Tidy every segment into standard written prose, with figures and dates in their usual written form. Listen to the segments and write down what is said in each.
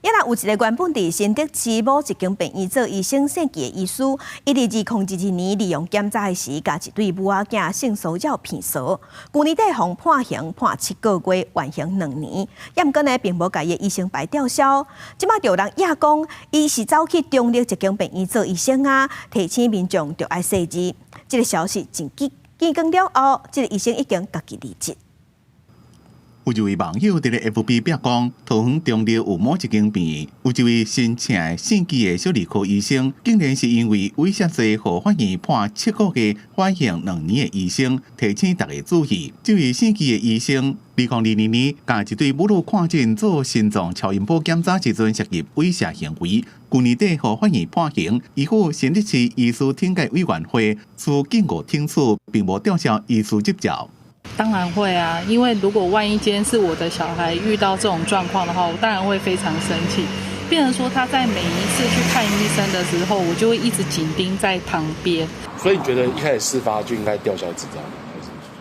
也若有一个原本伫新竹市某一间病院做医生姓纪的医师，伊伫2012年利用检查时，甲一对母仔囝性骚扰骗赎，去年底互判刑判7个月，缓刑2年。也毋过呢，并无甲伊的医生牌吊销。即马就有人亚讲，伊是走去中立一间病院做医生啊，提醒民众着爱细致。这个消息真见光了后，这个医生已经家己离职。 有一位网友伫咧 FB 表讲，桃园中立有某一间病院，有一位新请的姓纪的小儿科医生，竟然是因为威胁罪，互法院判7个月、缓刑2年的医生，提醒大家注意。这位姓纪的医生，2022年甲一对母女看诊做心脏超音波检查时阵涉及威胁行为，去年底互法院判刑，依附新竹市医师听解委员会，处警告听取，并无吊销医师执照。 当然会啊，因为如果万一今天是我的小孩遇到这种状况的话，我当然会非常生气。变成说他在每一次去看医生的时候，我就会一直紧盯在旁边。所以你觉得一开始事发就应该吊销执照？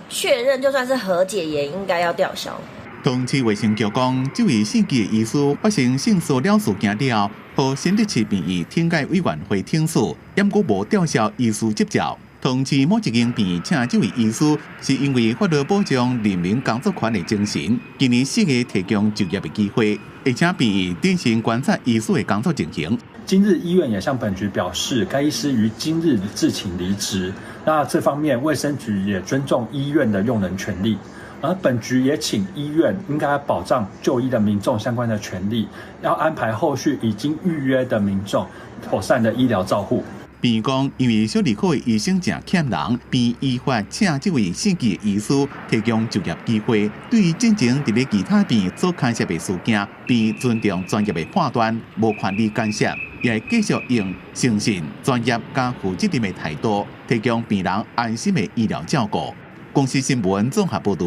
确认就算是和解也应该要吊销。通知卫生局讲，这位姓纪的医师发生性骚扰事件了，和新竹市病院听解委员会听取，也过无吊销医师执照。 通知某一间病院请这位医师，是因为法律保障人民工作权的精神，今年4月提供就业的机会，而且病院典型观察医师的工作情形。今日医院也向本局表示，该医师于今日自请离职。那这方面，卫生局也尊重医院的用人权利，而本局也请医院应该保障就医的民众相关的权利，要安排后续已经预约的民众妥善的医疗照护。 病院讲，因为小儿科的医生正欠人，并依法请这位姓纪的医师提供就业机会。对于进前伫咧其他病院所牵涉的事件，并尊重专业的判断，无权利干涉，也会继续用诚信、专业加负责任的态度，提供病人安心的医疗照顾。公司新闻综合报道。